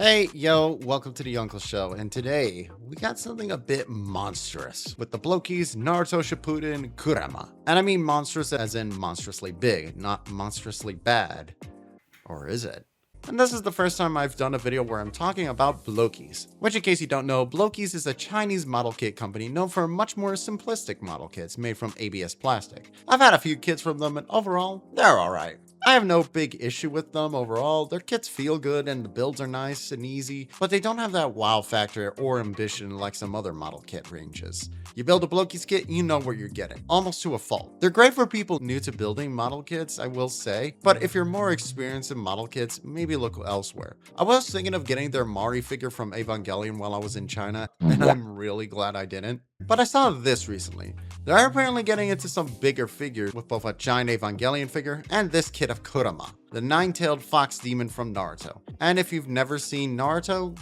Hey, yo, welcome to the Uncle Show, and today we got something a bit monstrous with the Blokees Naruto Shippuden Kurama. And I mean monstrous as in monstrously big, not monstrously bad. Or is it? And this is the first time I've done a video where I'm talking about Blokees, which in case you don't know, Blokees is a Chinese model kit company known for much more simplistic model kits made from ABS plastic. I've had a few kits from them and overall, they're alright. I have no big issue with them overall. Their kits feel good and the builds are nice and easy, but they don't have that wow factor or ambition like some other model kit ranges. You build a Blokees kit, you know what you're getting, almost to a fault. They're great for people new to building model kits, I will say, but if you're more experienced in model kits, maybe look elsewhere. I was thinking of getting their Mari figure from Evangelion while I was in China, and I'm really glad I didn't. But I saw this recently. They're apparently getting into some bigger figures with both a giant Evangelion figure and this kit of Kurama, the nine-tailed fox demon from Naruto. And if you've never seen Naruto,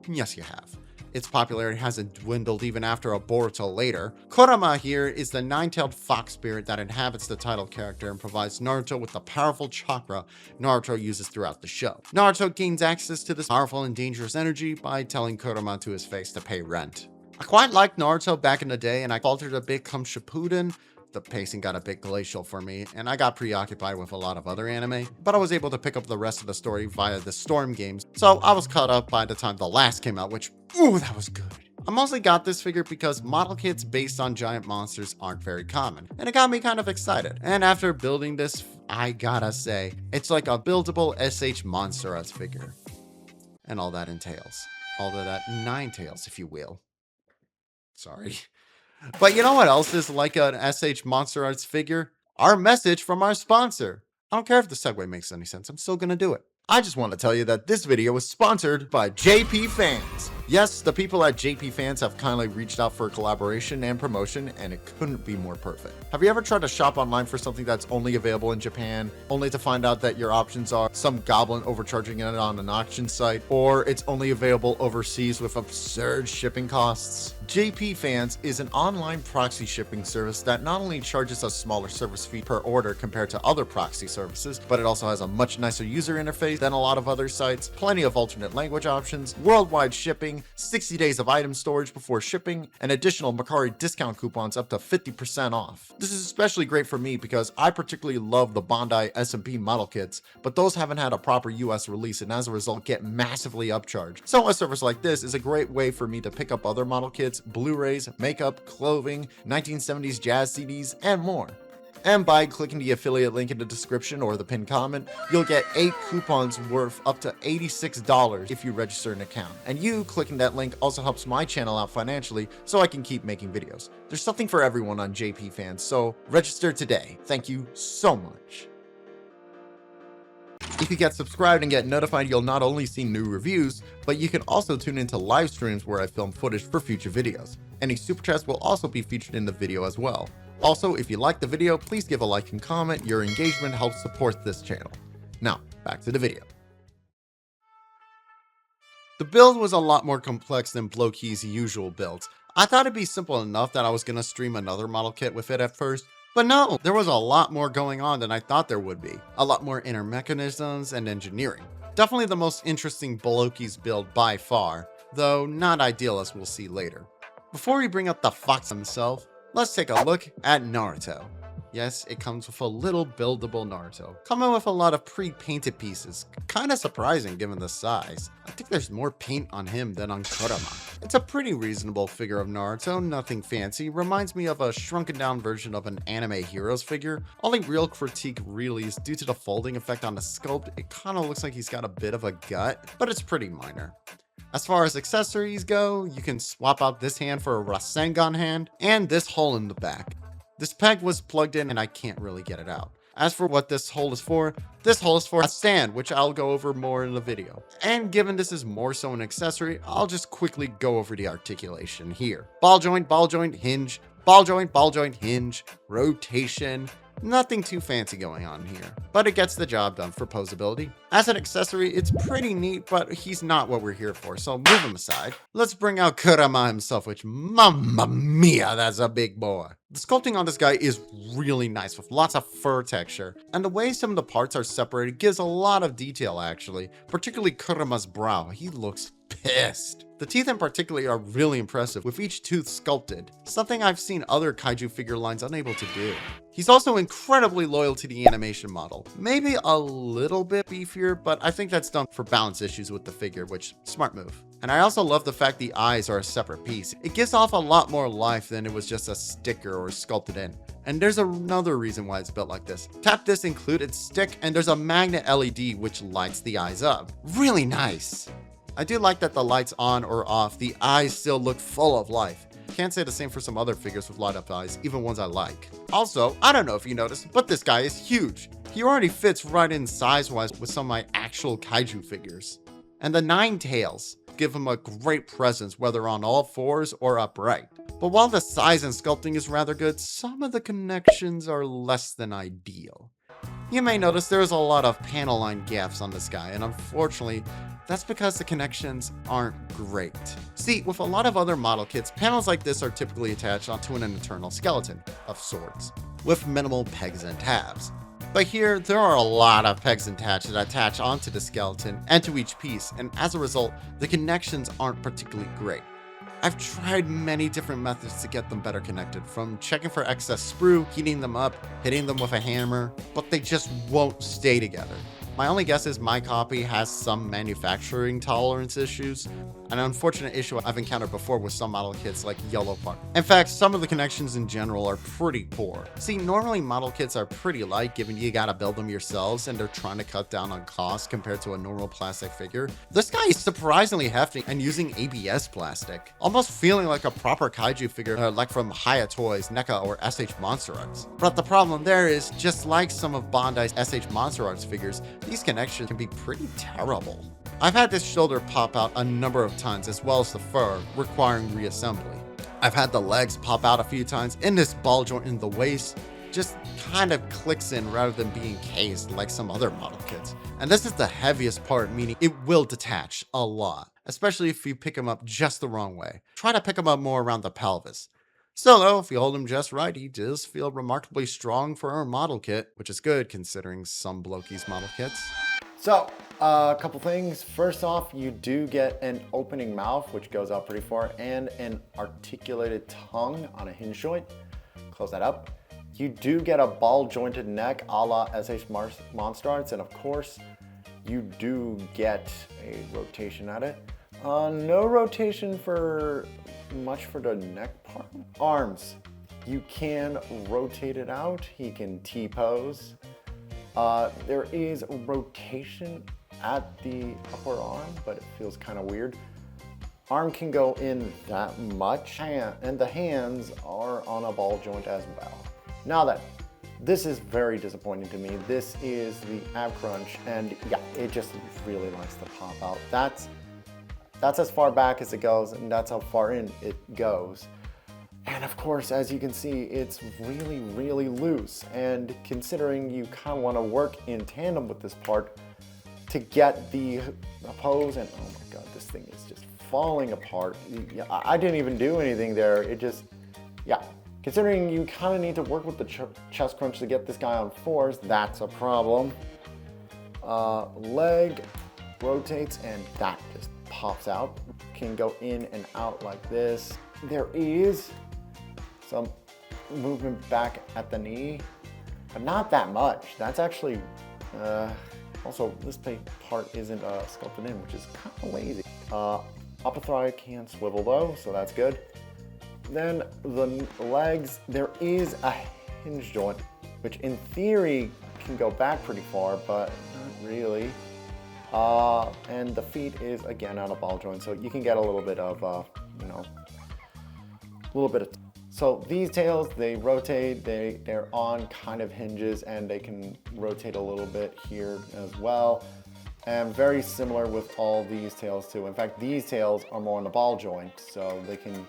yes you have. Its popularity hasn't dwindled even after a Boruto later. Kurama here is the nine-tailed fox spirit that inhabits the title character and provides Naruto with the powerful chakra Naruto uses throughout the show. Naruto gains access to this powerful and dangerous energy by telling Kurama to his face to pay rent. I quite liked Naruto back in the day, and I faltered a bit come Shippuden. The pacing got a bit glacial for me, and I got preoccupied with a lot of other anime, but I was able to pick up the rest of the story via the Storm games, so I was caught up by the time the last came out, which, ooh, that was good. I mostly got this figure because model kits based on giant monsters aren't very common, and it got me kind of excited. And after building this, I gotta say, it's like a buildable SH Monster Arts figure. And all that entails. All of that nine tails, if you will. Sorry. But you know what else is like an SH Monster Arts figure? Our message from our sponsor. I don't care if the segue makes any sense, I'm still gonna do it. I just want to tell you that this video was sponsored by JP Fans. Yes, the people at JP Fans have kindly reached out for a collaboration and promotion, and it couldn't be more perfect. Have you ever tried to shop online for something that's only available in Japan, only to find out that your options are some goblin overcharging it on an auction site, or it's only available overseas with absurd shipping costs? JP Fans is an online proxy shipping service that not only charges a smaller service fee per order compared to other proxy services, but it also has a much nicer user interface than a lot of other sites, plenty of alternate language options, worldwide shipping, 60 days of item storage before shipping, and additional Mercari discount coupons up to 50% off. This is especially great for me because I particularly love the Bandai SMP model kits, but those haven't had a proper US release and as a result get massively upcharged. So a service like this is a great way for me to pick up other model kits, Blu-rays, makeup, clothing, 1970s jazz CDs, and more. And by clicking the affiliate link in the description or the pinned comment, you'll get 8 coupons worth up to $86 if you register an account. And you clicking that link also helps my channel out financially so I can keep making videos. There's something for everyone on JP Fans, so register today. Thank you so much. If you get subscribed and get notified, you'll not only see new reviews, but you can also tune into live streams where I film footage for future videos. Any super chats will also be featured in the video as well. Also, if you like the video, please give a like and comment. Your engagement helps support this channel. Now, back to the video. The build was a lot more complex than Blokees' usual builds. I thought it'd be simple enough that I was gonna stream another model kit with it at first, but no, there was a lot more going on than I thought there would be. A lot more inner mechanisms and engineering. Definitely the most interesting Blokees build by far, though not ideal as we'll see later. Before we bring up the fox himself, let's take a look at Naruto. Yes, it comes with a little buildable Naruto, coming with a lot of pre-painted pieces. Kinda surprising given the size. I think there's more paint on him than on Kurama. It's a pretty reasonable figure of Naruto, nothing fancy. Reminds me of a shrunken down version of an anime heroes figure. Only real critique really is due to the folding effect on the sculpt. It kinda looks like he's got a bit of a gut, but it's pretty minor. As far as accessories go, you can swap out this hand for a Rasengan hand and this hole in the back. This peg was plugged in and I can't really get it out. As for what this hole is for a stand, which I'll go over more in the video. And given this is more so an accessory, I'll just quickly go over the articulation here. Ball joint, hinge, ball joint, hinge, rotation. Nothing too fancy going on here, but it gets the job done for posability. As an accessory, it's pretty neat, but he's not what we're here for, so move him aside. Let's bring out Kurama himself, which, mamma mia, that's a big boy. The sculpting on this guy is really nice with lots of fur texture, and the way some of the parts are separated gives a lot of detail actually, particularly Kurama's brow. He looks pissed. The teeth in particular are really impressive with each tooth sculpted, something I've seen other kaiju figure lines unable to do. He's also incredibly loyal to the animation model. Maybe a little bit beefier, but I think that's done for balance issues with the figure, which smart move. And I also love the fact the eyes are a separate piece. It gives off a lot more life than it was just a sticker or sculpted in. And there's another reason why it's built like this. Tap this included stick and there's a magnet LED which lights the eyes up. Really nice. I do like that the lights on or off, the eyes still look full of life. Can't say the same for some other figures with light up eyes, even ones I like. Also, I don't know if you noticed, but this guy is huge. He already fits right in size-wise with some of my actual kaiju figures. And the 9 tails give him a great presence, whether on all fours or upright. But while the size and sculpting is rather good, some of the connections are less than ideal. You may notice there's a lot of panel line gaps on this guy, and unfortunately, that's because the connections aren't great. See, with a lot of other model kits, panels like this are typically attached onto an internal skeleton of sorts, with minimal pegs and tabs. But here, there are a lot of pegs and tabs that attach onto the skeleton and to each piece, and as a result, the connections aren't particularly great. I've tried many different methods to get them better connected, from checking for excess sprue, heating them up, hitting them with a hammer, but they just won't stay together. My only guess is my copy has some manufacturing tolerance issues, an unfortunate issue I've encountered before with some model kits like Yellow Part. In fact, some of the connections in general are pretty poor. See, normally model kits are pretty light given you gotta build them yourselves and they're trying to cut down on cost compared to a normal plastic figure. This guy is surprisingly hefty and using ABS plastic, almost feeling like a proper kaiju figure like from Haya Toys, NECA, or SH Monster Arts. But the problem there is, just like some of Bandai's SH Monster Arts figures, these connections can be pretty terrible. I've had this shoulder pop out a number of times, as well as the fur, requiring reassembly. I've had the legs pop out a few times, and this ball joint in the waist just kind of clicks in rather than being cased like some other model kits. And this is the heaviest part, meaning it will detach a lot, especially if you pick him up just the wrong way. Try to pick him up more around the pelvis. Still though, if you hold him just right, he does feel remarkably strong for a model kit, which is good considering some Blokees model kits. So, a couple things. First off, you do get an opening mouth, which goes out pretty far, and an articulated tongue on a hinge joint. Close that up. You do get a ball jointed neck a la SH Monster Arts, and of course, you do get a rotation at it. No rotation for much for the neck part. Arms, you can rotate it out. He can T-pose. There is rotation at the upper arm, but it feels kind of weird. Arm can go in that much, and the hands are on a ball joint as well. Now then, this is very disappointing to me. This is the ab crunch, and yeah, it just really likes to pop out. That's as far back as it goes, and that's how far in it goes. And of course, as you can see, it's really, really loose. And considering you kind of want to work in tandem with this part to get the pose, and oh my God, this thing is just falling apart. I didn't even do anything there. It just, yeah. Considering you kind of need to work with the chest crunch to get this guy on fours, that's a problem. Leg rotates and that just pops out. Can go in and out like this. There is some movement back at the knee, but not that much. That's actually, also this part isn't sculpted in, which is kind of lazy. Upper thigh can swivel though, so that's good. Then the legs, there is a hinge joint, which in theory can go back pretty far, but not really. And the feet is again on a ball joint, so you can get a little bit of, So these tails, they rotate, they're on kind of hinges, and they can rotate a little bit here as well. And very similar with all these tails too. In fact, these tails are more on the ball joint, so they can,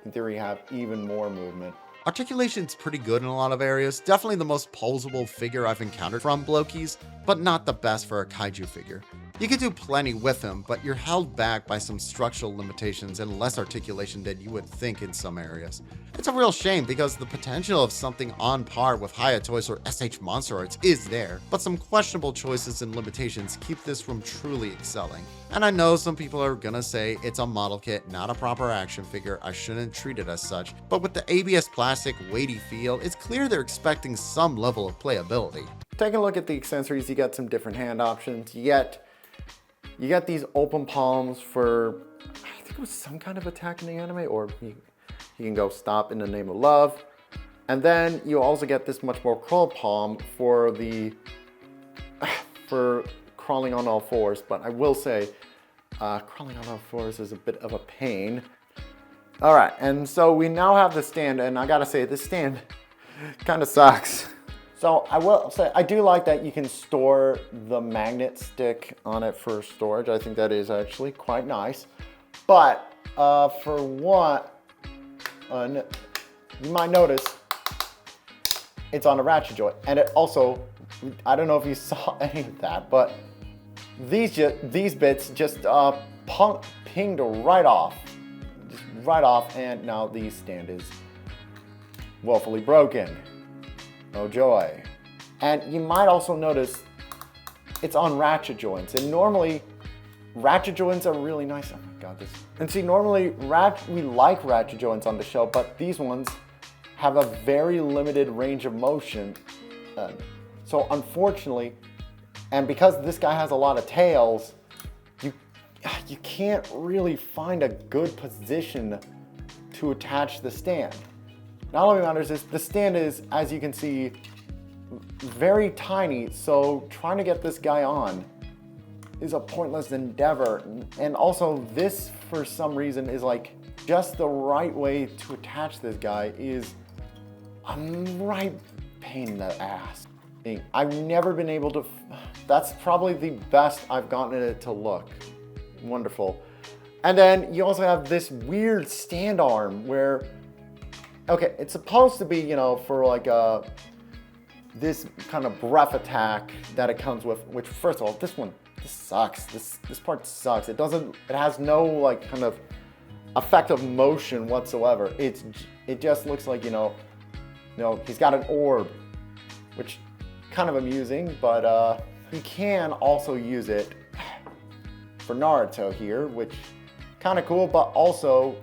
in theory, have even more movement. Articulation's pretty good in a lot of areas, definitely the most posable figure I've encountered from Blokees, but not the best for a kaiju figure. You can do plenty with him, but you're held back by some structural limitations and less articulation than you would think in some areas. It's a real shame because the potential of something on par with Hayato's or SH Monster Arts is there, but some questionable choices and limitations keep this from truly excelling. And I know some people are gonna say it's a model kit, not a proper action figure, I shouldn't treat it as such, but with the ABS plastic weighty feel, it's clear they're expecting some level of playability. Taking a look at the accessories, you got some different hand options. You got these open palms for, I think it was some kind of attack in the anime, or you can go stop in the name of love. And then you also get this much more crawl palm for crawling on all fours. But I will say, crawling on all fours is a bit of a pain. All right, and so we now have the stand, and I gotta say, this stand kind of sucks. So I will say, I do like that you can store the magnet stick on it for storage. I think that is actually quite nice. But for what, you might notice it's on a ratchet joint. And it also, I don't know if you saw any of that, but these bits just pinged right off. Just right off, and now the stand is woefully broken. Oh joy. And you might also notice it's on ratchet joints. And normally, ratchet joints are really nice. Oh my god, this. And see, normally we like ratchet joints on the show, but these ones have a very limited range of motion. So unfortunately, and because this guy has a lot of tails, you can't really find a good position to attach the stand. Not only matters is the stand is, as you can see, very tiny, so trying to get this guy on is a pointless endeavor. And also this, for some reason, is like just the right way to attach this guy is a right pain in the ass. I've never been able to, that's probably the best I've gotten it to look. Wonderful. And then you also have this weird stand arm where, okay, it's supposed to be, you know, for like this kind of breath attack that it comes with, which first of all, this sucks. This part sucks. It has no like kind of effect of motion whatsoever. It just looks like, you know, he's got an orb, which kind of amusing, but you can also use it for Naruto here, which kind of cool, but also,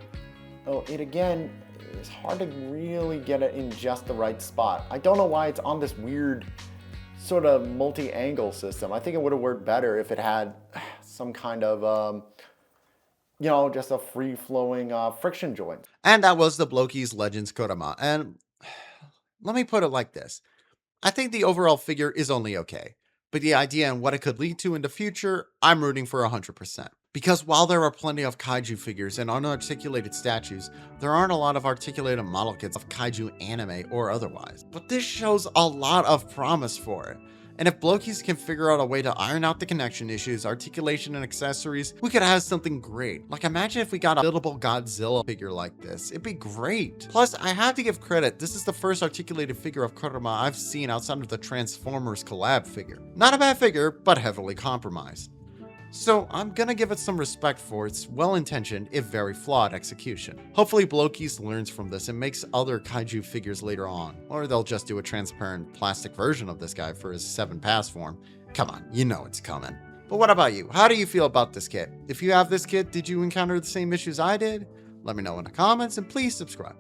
it again, it's hard to really get it in just the right spot. I don't know why it's on this weird sort of multi-angle system. I think it would have worked better if it had some kind of, you know, just a free-flowing friction joint. And that was the Blokees Kurama. And let me put it like this. I think the overall figure is only okay, but the idea and what it could lead to in the future, I'm rooting for 100%. Because while there are plenty of kaiju figures and unarticulated statues, there aren't a lot of articulated model kits of kaiju anime or otherwise. But this shows a lot of promise for it. And if Blokees can figure out a way to iron out the connection issues, articulation, and accessories, we could have something great. Like, imagine if we got a buildable Godzilla figure like this. It'd be great. Plus, I have to give credit, this is the first articulated figure of Kurama I've seen outside of the Transformers collab figure. Not a bad figure, but heavily compromised. So I'm gonna give it some respect for its well-intentioned, if very flawed, execution. Hopefully Blokees learns from this and makes other kaiju figures later on, or they'll just do a transparent plastic version of this guy for his 7 pass form. Come on, you know it's coming. But what about you? How do you feel about this kit? If you have this kit, did you encounter the same issues I did? Let me know in the comments, and please subscribe.